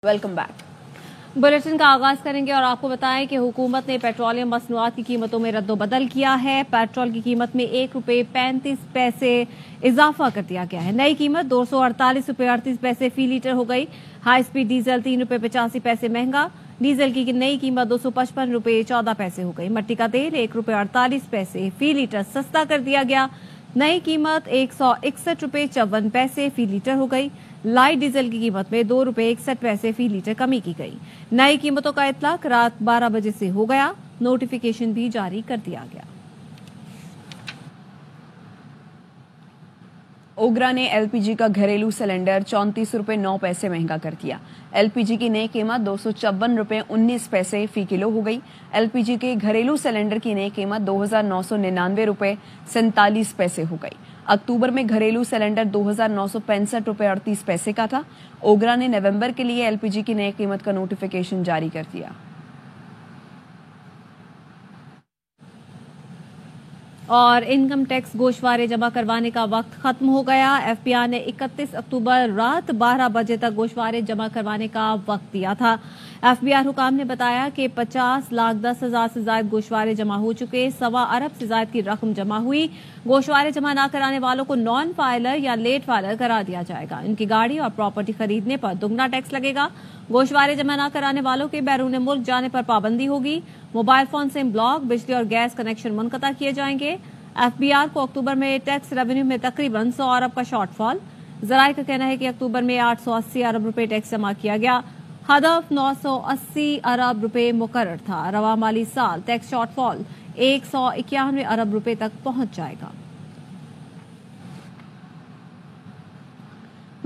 Welcome back. Bulletin का आगाज करेंगे और आपको बताएं कि हुकूमत ने पेट्रोलियम मसनूआत की कीमतों में रद्दोबदल किया है। पेट्रोल की कीमत में ₹1.35 इजाफा कर दिया गया है। नई कीमत ₹248.38 फी लीटर हो गई। हाई स्पीड डीजल ₹3.85 महंगा। डीजल की नई कीमत ₹255.14 हो गई। मट्टी का तेल ₹1.48 फी लीटर सस्ता कर दिया गया। नई कीमत ₹161.54 फी लीटर हो गई। लाइट डीजल की कीमत में ₹2.61 फी लीटर कमी की गई। नई कीमतों का इतलाक रात 12 बजे से हो गया। नोटिफिकेशन भी जारी कर दिया गया। ओगरा ने एलपीजी का घरेलू सिलेंडर ₹34.09 महंगा कर दिया। एलपीजी की नई कीमत ₹256.19 फी किलो हो गई। एलपीजी के घरेलू सिलेंडर की नई कीमत ₹2,999.47 हो गई। अक्टूबर में घरेलू सिलेंडर ₹2,965.38 का था। ओगरा ने नवंबर के लिए एलपीजी की नई कीमत का नोटिफिकेशन जारी कर दिया। और इनकम टैक्स गोशवारे जमा करवाने का वक्त खत्म हो गया। एफबीआई ने 31 अक्टूबर रात 12 बजे तक गोशवारे जमा करवाने का वक्त दिया था। एफबीआई हुकाम ने बताया कि 50,10,000 से ज्यादा गोशवारे जमा हो चुके। 1.25 अरब से ज्यादा की रकम जमा हुई। गोशवारे जमा न कराने वालों को नॉन फाइलर या लेट फाइलर करार दिया जाएगा। इनकी गाड़ी और प्रॉपर्टी खरीदने पर दुगना टैक्स लगेगा। गोशवारे जमा न कराने वालों के बैरून मुल्क जाने पर पाबंदी होगी। मोबाइल फोन सिम ब्लॉक, बिजली और गैस कनेक्शन मुनक़ता किए जाएंगे। एफबीआर को अक्टूबर में टैक्स रेवेन्यू में तकरीबन 100 अरब का शॉर्टफॉल। जराये का कहना है कि अक्टूबर में 880 अरब रुपए टैक्स जमा किया गया। हदफ 980 अरब रुपए मुकर्रर था। रवा माली साल टैक्स शॉर्टफॉल 191 अरब रुपए तक पहुंच जाएगा।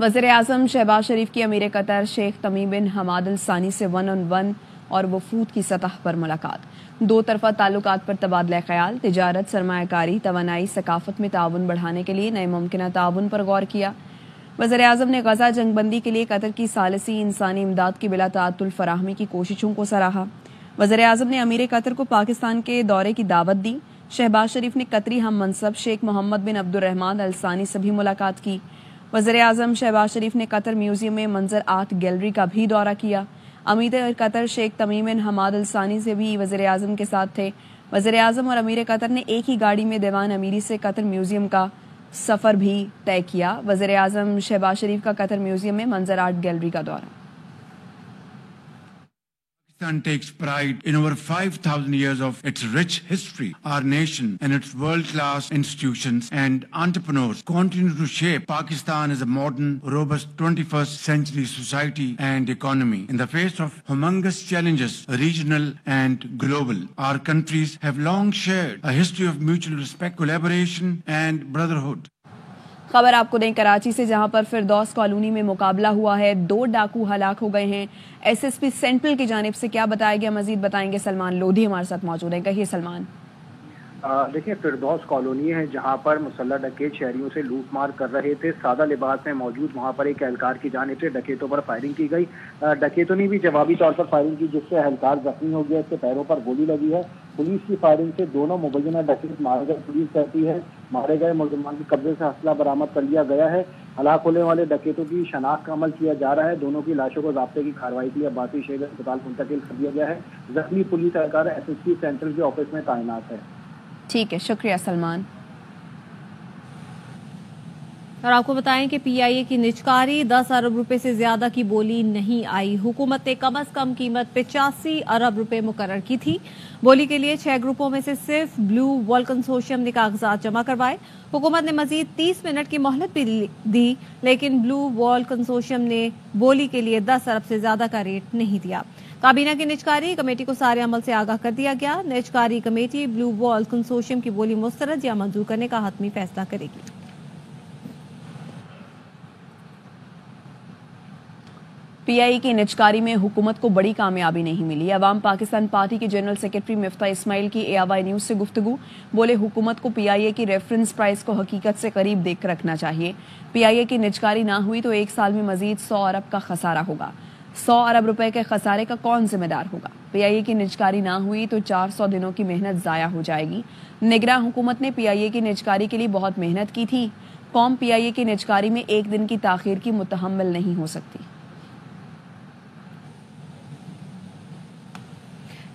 वज़ीर-ए-आज़म शहबाज शरीफ की अमीर कतर शेख तमीम बिन हमाद अल सानी से 1-on-1 और वफूद की सतह पर मुलाकात। दो तरफा ताल्लुकात पर तबादला ख्याल, तिजारत, सरमायाकारी, तवानाई, सकाफत में ताउन बढ़ाने के लिए नए मुमकिन ताउन पर गौर किया। वज़ीर-ए-आज़म ने गजा जंगबंदी के लिए कतर की सालिसी इंसानी इमदाद की बिला ताअत्तुल फराहमी की कोशिशों को सराहा। वज़ीर-ए-आज़म ने अमीर कतर को पाकिस्तान के दौरे की दावत दी। शहबाज शरीफ ने कतरी हम मनसब शेख मोहम्मद बिन अब्दुर्रहमान अल सानी से भी मुलाकात की। वज़ीर-ए-आज़म शहबाज शरीफ ने कतर म्यूजियम में मंजर आर्ट गैलरी का भी दौरा किया। अमीर कतर शेख तमीम बिन हमाद अल सानी से भी वज़ीर-ए-आज़म के साथ थे। वज़ीर-ए-आज़म और अमीर कतर ने एक ही गाड़ी में दीवान अमीरी से कतर म्यूजियम का सफर भी तय किया। वज़ीर-ए-आज़म शहबाज शरीफ का कतर म्यूजियम में मंजर आर्ट गैलरी का दौरा। Pakistan takes pride in over 5,000 years of its rich history. Our nation and its world-class institutions and entrepreneurs continue to shape Pakistan as a modern, robust 21st century society and economy. In the face of humongous challenges, regional and global, our countries have long shared a history of mutual respect, collaboration and brotherhood. खबर आपको दें कराची से, जहां पर फिरदौस colony में मुकाबला हुआ है। 2 डाकू हलाक हो गए हैं। एसएसपी सेंट्रल की जानिब से क्या बताया गया, मजीद बताएंगे सलमान लोधी हमारे साथ मौजूद हैं। कहिए सलमान। देखिए, फिरदौस कॉलोनी है जहां पर मुसल्लह डकैत शहरियों से लूटमार कर रहे थे। सादा लिबास में मौजूद वहां पर एक एहलकार की जानिब से डकैतों पर फायरिंग की गई। डकैतों ने भी जवाबी तौर पर फायरिंग की, जिससे एहलकार जख्मी हो गया। इसके पैरों पर गोली लगी है। पुलिस की फायरिंग से दोनों मुबैना डकैत मारे गए। पुलिस कहती है मारे गए मुलजमान के कब्जे से असला बरामद कर लिया गया है। हलाक होने वाले डकैतों की शनाख्त का अमल किया जा रहा है। दोनों की लाशों को ज़ाब्ते की कार्रवाई के लिए अब्बासी शहीद अस्पताल मुंतकिल कर दिया गया है। जख्मी पुलिस एहलकार एसएसपी सेंट्रल के ऑफिस में तैनात है। ठीक है, शुक्रिया सलमान। और आपको बताएं कि पीआईए की निजकारी 10 अरब रुपए से ज्यादा की बोली नहीं आई। हुकूमत ने कम अज कम कीमत 85 अरब रुपए मुकर्रर की थी। बोली के लिए 6 ग्रुपों में से सिर्फ ब्लू वॉल कंसोर्शियम ने कागजात जमा करवाए। हुकूमत ने मजीद 30 मिनट की मोहलत भी दी, लेकिन ब्लू वॉल कंसोर्शियम ने बोली के लिए 10 अरब से ज्यादा का रेट नहीं दिया। काबीना की निजकारी कमेटी को सारे अमल से आगाह कर दिया गया। निजकारी कमेटी ब्लू वॉल कंसोर्शियम की बोली मुस्तरद या मंजूर करने का हतमी फैसला करेगी। पीआईए की निजकारी में हुकूमत को बड़ी कामयाबी नहीं मिली। अवाम पाकिस्तान पार्टी के जनरल सेक्रेटरी मिफ्ता इस्माइल की एआवाई न्यूज से गुफ्तगू। बोले, हुकूमत को पीआईए की रेफरेंस प्राइस को हकीकत से करीब देख रखना चाहिए। पीआईए की निजकारी ना हुई तो एक साल में मजीद 100 अरब का खसारा होगा। 100 अरब रुपए के खसारे का कौन जिम्मेदार होगा? पीआईए की निजकारी ना हुई तो 400 दिनों की मेहनत जाया हो जाएगी। निगरां हुकूमत ने पीआईए की निजकारी के लिए बहुत मेहनत की थी। कौम पीआईए की निजकारी में एक दिन की ताखीर की मुतहम्मिल नहीं हो सकती।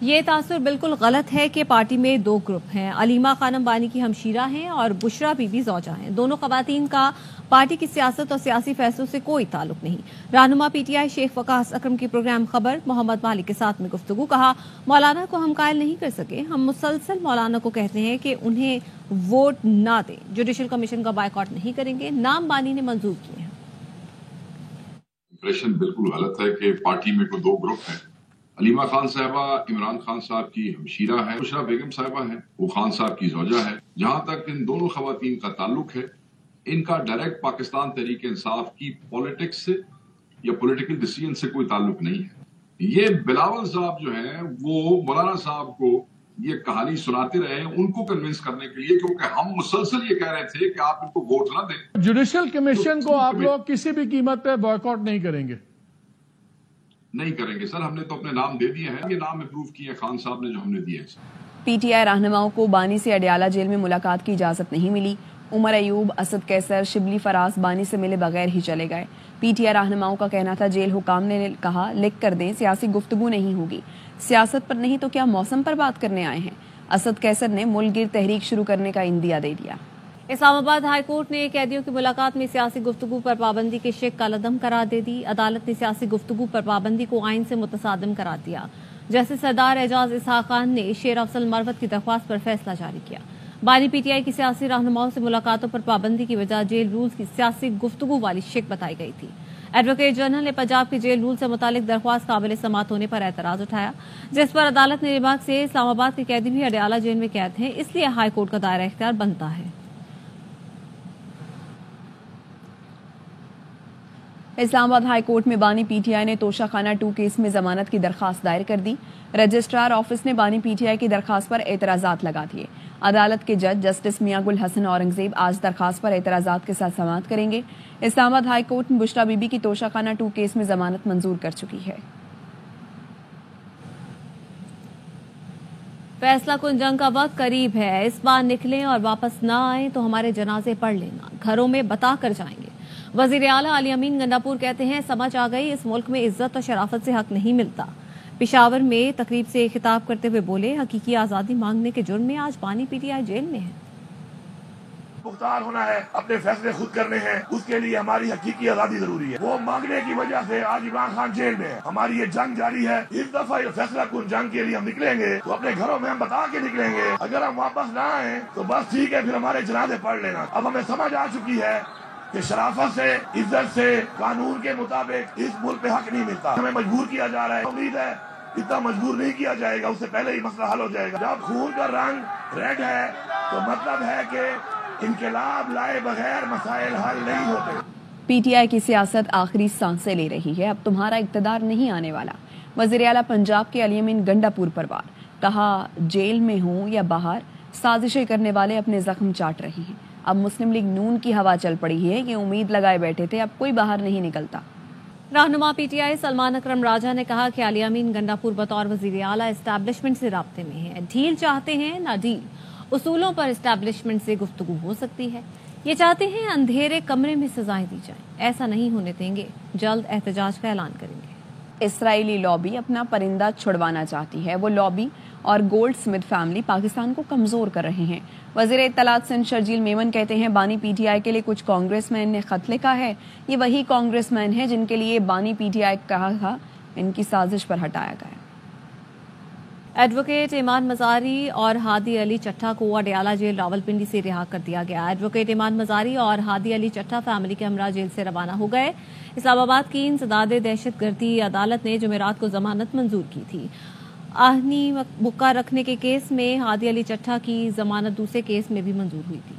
یہ تاثر بالکل غلط ہے کہ پارٹی میں دو گروپ ہیں. علیمہ خانم بانی کی ہمشیرہ ہیں اور بشرا بی بی زوجہ ہیں. دونوں خواتین کا پارٹی کی سیاست اور سیاسی فیصلوں سے کوئی تعلق نہیں. رہنما پی ٹی آئی شیخ وقاص اکرم کی پروگرام خبر محمد مالک کے ساتھ میں گفتگو. کہا مولانا کو ہم قائل نہیں کر سکے, ہم مسلسل مولانا کو کہتے ہیں کہ انہیں ووٹ نہ دیں. جوڈیشل کمیشن کا بائیکاٹ نہیں کریں گے. نام بانی نے منظور کیے ہیں. امپریشن بالکل غلط ہے کہ پارٹی میں کوئی دو گروپ ہیں. علیمہ خان صاحبہ عمران خان صاحب کی ہمشیرہ ہے, بشرا بیگم صاحبہ ہے, وہ خان صاحب کی زوجہ ہے. جہاں تک ان دونوں خواتین کا تعلق ہے, ان کا ڈائریکٹ پاکستان تحریک انصاف کی پولیٹکس سے یا پولیٹیکل ڈیسیژن سے کوئی تعلق نہیں ہے. یہ بلاول صاحب جو ہیں وہ مولانا صاحب کو یہ کہانی سناتے رہے ہیں ان کو کنونس کرنے کے لیے, کیونکہ ہم مسلسل یہ کہہ رہے تھے کہ آپ ان کو ووٹ نہ دیں. جوڈیشل کمیشن کو آپ لوگ کسی بھی قیمت پہ بائیکاٹ نہیں کریں گے؟ نہیں کریں گے سر, ہم نے تو اپنے نام دے دیے ہیں. یہ نام اپروو کیے ہیں خان صاحب نے جو ہم نے دیے ہیں. پی ٹی آئی رہنماؤں کو بانی سے اڈیالہ جیل میں ملاقات کی اجازت نہیں ملی. عمر ایوب, اسد کیسر, شبلی فراز بانی سے ملے بغیر ہی چلے گئے. پی ٹی آئی رہنماؤں کا کہنا تھا جیل حکام نے کہا لکھ کر دیں, سیاسی گفتگو نہیں ہوگی. سیاست پر نہیں تو کیا موسم پر بات کرنے آئے ہیں. اسد کیسر نے ملک گیر تحریک شروع کرنے کا عندیہ دے دیا. اسلام آباد ہائی کورٹ نے قیدیوں کی ملاقات میں سیاسی گفتگو پر پابندی کے شق کا لدم قرار دے دی. عدالت نے سیاسی گفتگو پر پابندی کو آئین سے متصادم قرار دیا. جسٹس سردار اعجاز اسحاق خان نے شیر افضل مروت کی درخواست پر فیصلہ جاری کیا. بانی پی ٹی آئی کی سیاسی رہنماؤں سے ملاقاتوں پر پابندی کی وجہ جیل رولز کی سیاسی گفتگو والی شق بتائی گئی تھی. ایڈوکیٹ جنرل نے پنجاب کے جیل رول سے متعلق درخواست قابل سماعت ہونے پر اعتراض اٹھایا, جس پر عدالت نے ریباک سے اسلام آباد کے قیدی بھی اڈیالہ جیل میں قید ہیں, اس لیے ہائی کورٹ کا دائرہ اختیار بنتا ہے. اسلام آباد ہائی کورٹ میں بانی پی ٹی آئی نے توشہ خانہ 2 کیس میں ضمانت کی درخواست دائر کر دی. رجسٹرار آفس نے بانی پی ٹی آئی کی درخواست پر اعتراضات لگا دیے. عدالت کے جج جسٹس میاں گل حسن اورنگزیب آج درخواست پر اعتراضات کے ساتھ سماعت کریں گے. اسلام آباد ہائی کورٹ میں بشرا بی بی کی توشہ خانہ 2 کیس میں ضمانت منظور کر چکی ہے. فیصلہ کن جنگ کا وقت قریب ہے. اس بار نکلیں اور واپس نہ آئیں تو ہمارے جنازے پڑھ لینا, گھروں میں بتا کر جائیں گے. وزیر اعلیٰ علی امین گنڈاپور کہتے ہیں سمجھ آ گئی, اس ملک میں عزت اور شرافت سے حق نہیں ملتا. پشاور میں تقریب سے خطاب کرتے ہوئے بولے حقیقی آزادی مانگنے کے جرم میں آج بانی پی ٹی آئی جیل میں ہے. مختار ہونا ہے, اپنے فیصلے خود کرنے ہیں, اس کے لیے ہماری حقیقی آزادی ضروری ہے. وہ مانگنے کی وجہ سے آج عمران خان جیل میں ہے. ہماری یہ جنگ جاری ہے. اس دفعہ فیصلہ کن جنگ کے لیے ہم نکلیں گے تو اپنے گھروں میں ہم بتا کے نکلیں گے. اگر ہم واپس نہ آئیں تو بس ٹھیک ہے, پھر ہمارے جنازے پڑھ لینا. اب ہمیں سمجھ آ چکی ہے کہ شرافت سے, عزت سے, قانون کے مطابق اس ملک پہ حق نہیں ملتا. ہمیں مجبور کیا جا رہا ہے. امید ہے اتنا مجبور نہیں کیا جائے گا, اس سے پہلے ہی مسئلہ حل ہو جائے گا. جب خون کا رنگ ریڈ ہے تو مطلب ہے کہ انقلاب لائے بغیر مسائل حل نہیں ہوتے. پی ٹی آئی کی سیاست آخری سانسیں لے رہی ہے, اب تمہارا اقتدار نہیں آنے والا. وزیر اعلیٰ پنجاب کے علی امین گنڈاپور پر وار. کہا جیل میں ہوں یا باہر سازشیں کرنے والے اپنے زخم چاٹ رہے ہیں. اب مسلم لیگ نون کی ہوا چل پڑی ہے کہ امید لگائے بیٹھے تھے, اب کوئی باہر نہیں نکلتا. رہنما پی ٹی آئی سلمان اکرم راجہ نے کہا کہ علی امین گنڈاپور بطور وزیر اعلیٰ اسٹیبلشمنٹ سے رابطے میں ہیں. ڈھیل چاہتے ہیں نہ ڈیل, اصولوں پر اسٹیبلشمنٹ سے گفتگو ہو سکتی ہے. یہ چاہتے ہیں اندھیرے کمرے میں سزائیں دی جائیں, ایسا نہیں ہونے دیں گے. جلد احتجاج کا اعلان کریں گے. اسرائیلی لابی اپنا پرندہ چھڑوانا چاہتی ہے. وہ لابی اور گولڈ سمتھ فیملی پاکستان کو کمزور کر رہے ہیں. وزیر اطلاعات سندھ شرجیل میمن کہتے ہیں بانی پی ٹی آئی کے لیے کچھ کانگریس مین نے خط لکھا ہے. یہ وہی کانگریس مین ہیں جن کے لیے بانی پی ٹی آئی کہا تھا ان کی سازش پر ہٹایا گیا. ایڈوکیٹ ایمان مزاری اور ہادی علی چٹھا کو اڈیالہ جیل راولپنڈی سے رہا کر دیا گیا. ایڈوکیٹ ایمان مزاری اور ہادی علی چٹھا فیملی کے ہمراہ جیل سے روانہ ہو گئے. اسلام آباد کی انسداد دہشت گردی عدالت نے جمعرات کو ضمانت منظور کی تھی. آہنی بکا رکھنے کے کیس میں ہادی علی چٹھا کی ضمانت دوسرے کیس میں بھی منظور ہوئی تھی.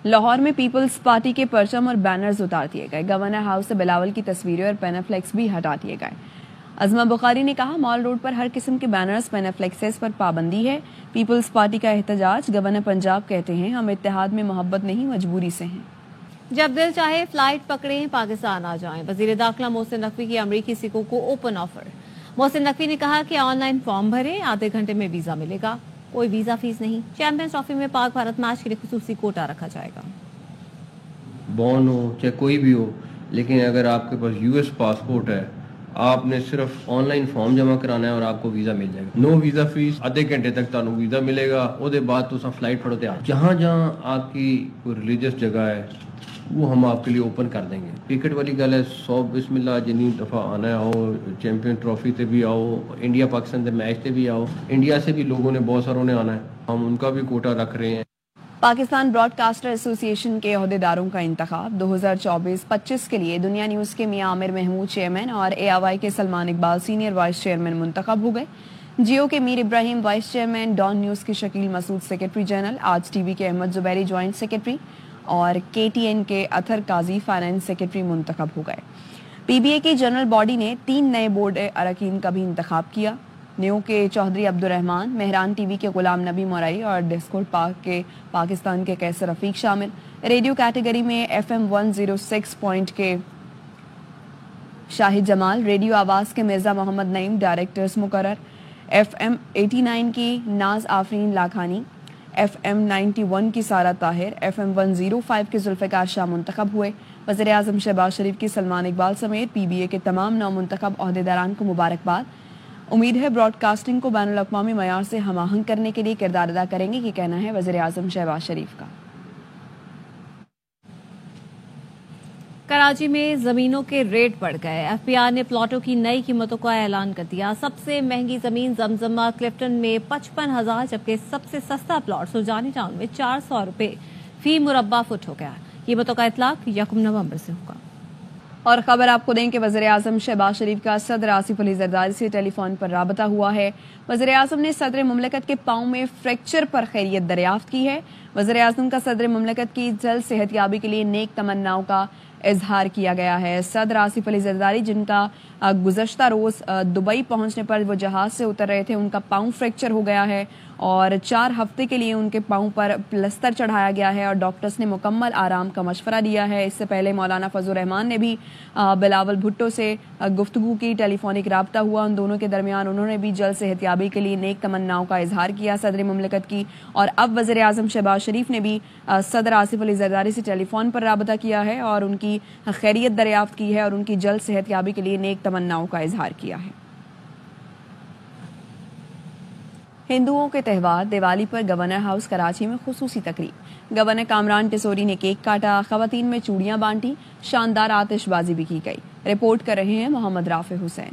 لاہور میں پیپلز پارٹی کے پرچم اور بینرز اتار دیے گئے. گورنر ہاؤس سے بلاول کی تصویریں اور پینافلیکس بھی ہٹا دیے گئے. عظمہ بخاری نے کہا مال روڈ پر ہر قسم کے بینرز پینافلیکسز پر پابندی ہے. پیپلز پارٹی کا احتجاج. گورنر پنجاب کہتے ہیں ہم اتحاد میں محبت نہیں مجبوری سے ہیں. جب دل چاہے فلائٹ پکڑیں پاکستان آ جائیں. وزیر داخلہ محسن نقوی کی امریکی سکھوں کو اوپن آفر. محسن نقوی نے کہا کہ آن لائن فارم بھریں, آدھے گھنٹے میں ویزا ملے گا. कोई वीजा फीस नहीं। चैंपियंस ट्रॉफी में पाक भारत मैच के लिए खुसूसी कोटा रखा जाएगा। बॉर्न हो चाहे कोई भी हो, लेकिन अगर आपके पास यूएस पासपोर्ट है, आपने सिर्फ ऑनलाइन फॉर्म जमा कराना है और आपको वीजा मिल जाएगा। नो वीजा फीस, आधे घंटे तक तुहानू वीजा मिलेगा। उसके बाद तुम फ्लाइट फड़ो ते जहाँ जहाँ आपकी कोई रिलीजियस जगह है वो हम आपके लिए ओपन कर देंगे। क्रिकेट वाली गल है, 100 बिस्मिल्लाह जिन्नी दफ़ा आना है आओ, चैंपियन ट्रॉफी से भी आओ, इंडिया पाकिस्तान के मैच से भी आओ, इंडिया से भी लोगों ने बहुत सारों ने आना है, हम उनका भी कोटा रख रहे हैं। पाकिस्तान ब्रॉडकास्टर एसोसिएशन के अहदेदारों का इंतखाब 2024-25 के लिए दुनिया न्यूज़ के मियां आमिर महमूद चेयरमैन और AIY के Salman Iqbal senior vice chairman मुंतखब हो गए। जियो के Mir Ibrahim vice chairman, Dawn news के Shakeel Masood secretary general, Aaj TV के अहमद जुबैरी ज्वाइंट सेक्रेटरी और KTN के अथर काजी फाइनेंस सेक्रेटरी मुंतखब हो गए। PBA की जनरल बॉडी ने 3 नए बोर्ड अरकान का भी इंतखाब किया। न्यू के चौधरी अब्दुर्रहमान, मेहरान टीवी के गुलाम नबी मोरई और डिस्कोड पाक के पाकिस्तान के कैसर रफीक शामिल। रेडियो कैटेगरी में FM 106 पॉइंट के शाहिद जमाल, रेडियो आवाज़ के मिर्ज़ा मोहम्मद नईम डायरेक्टर्स मुकर्रर, FM 89 की नाज आफरीन लाखानी, FM 91 की सारा ताहिर, FM 105 के जुल्फ़िकार शाह मुंतखब हुए। वज़ीर आज़म शहबाज शरीफ की सलमान इकबाल समेत PBA के तमाम नौमुंतखब अहदेदारान को मुबारकबाद। उम्मीद है ब्रॉडकास्टिंग को बैनुल अक़वामी मयार से हमाहंग करने के लिए किरदार अदा करेंगे, कि कहना है वज़ीर आज़म शहबाज शरीफ का। कराची में जमीनों के रेट बढ़ गए। FBR ने प्लॉटों की नई कीमतों का ऐलान कर दिया। सबसे महंगी जमीन जमजमा क्लिफ्टन में 55,000, जबकि सबसे सस्ता प्लॉट सुजानी टाउन में 400 रुपए फी मुरब्बा फुट हो गया। कीमतों का इतलाक 1 नवंबर से होगा। और खबर आपको दें कि वज़ीर आज़म शहबाज शरीफ का सदर आसिफ अली ज़रदारी से टेलीफोन पर राबता हुआ है। वज़ीर आज़म ने सदर मुमलकत के पाँव में फ्रैक्चर पर खैरियत दरियाफ्त की है। वज़ीर आज़म का सदर मुमलकत की जल्द सेहतयाबी के लिए नेक तमन्नाओं का इजहार किया गया है। सदर आसिफ अली ज़रदारी, जिनका गुज़श्ता रोज़ दुबई पहुंचने पर वो जहाज़ से उतर रहे थे, उनका पाँव फ्रैक्चर हो गया है और 4 हफ्ते के लिए उनके पाँव पर प्लस्तर चढ़ाया गया है और डॉक्टर्स ने मुकम्मल आराम का मशवरा दिया है। इससे पहले मौलाना फजल रहमान ने भी बिलावल भुट्टो से गुफ्तगू की, टेलीफोनिक राब्ता हुआ उन दोनों के दरमियान। उन्होंने भी जल्द सेहतयाबी के लिए नेक तमन्नाओं का इजहार किया सदर मुमलकत की। और अब वज़ीर आज़म शहबाज शरीफ ने भी सदर आसिफ अली ज़रदारी से टेलीफोन पर राबता किया है और उनकी खैरियत दरियाफ्त की है और उनकी जल्द सेहतयाबी के लिए नेक तमन्नाओं का इजहार किया है। हिंदुओं के त्यौहार दिवाली पर गवर्नर हाउस कराची में खुसूसी तकरीब। गवर्नर कामरान टिसोरी ने केक काटा, खवातीन में चूड़ियां बांटी, शानदार आतिशबाजी भी की गई। रिपोर्ट कर रहे हैं मोहम्मद राफे हुसैन।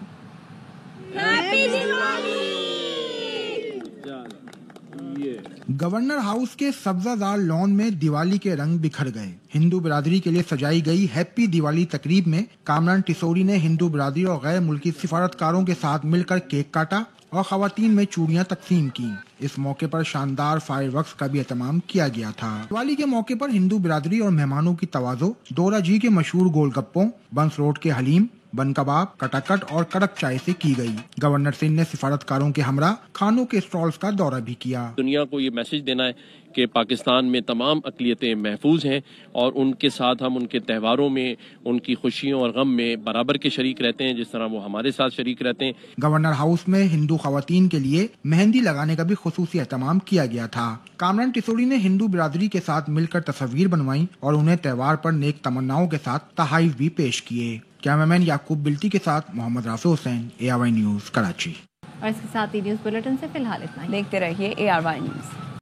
गवर्नर हाउस के सब्जादार लॉन में दिवाली के रंग बिखर गए। हिंदू बिरादरी के लिए सजाई गई हैप्पी दिवाली तकरीब में कामरान टिसोरी ने हिंदू बिरादरी और गैर मुल्की सिफारतकारों के साथ मिलकर केक काटा और खवातीन में चूड़ियां तकसीम की। इस मौके पर शानदार फायरवर्क्स का भी एहतमाम किया गया था। दिवाली के मौके पर हिंदू बिरादरी और मेहमानों की तवाज़ो डोरा जी के मशहूर गोलगप्पों, बंस रोड के हलीम, बन कबाब, कटाकट और कड़क चाय से की गई। गवर्नर सिंह ने सिफारतकारों के हमरा खानों के स्टॉल्स का दौरा भी किया। दुनिया को ये मैसेज देना है कि पाकिस्तान में तमाम अक़लियतें महफूज हैं और उनके साथ हम उनके त्योहारों में, उनकी खुशियों और गम में बराबर के शरीक रहते हैं, जिस तरह वो हमारे साथ शरीक रहते हैं। गवर्नर हाउस में हिंदू खवातीन के लिए मेहंदी लगाने का भी खुसूसी एहतमाम किया गया था। कामरान टिसोरी ने हिंदू बिरादरी के साथ मिलकर तस्वीर बनवाई और उन्हें त्योहार पर नेक तमन्नाओं के साथ तहाइफ भी पेश किए। कैमरामैन याकूब बिल्टी के साथ मोहम्मद राफे हुसैन, ARY न्यूज़ कराची। और इसके साथ ही न्यूज़ बुलेटिन से फिलहाल इतना ही। देखते रहिए ARY न्यूज़।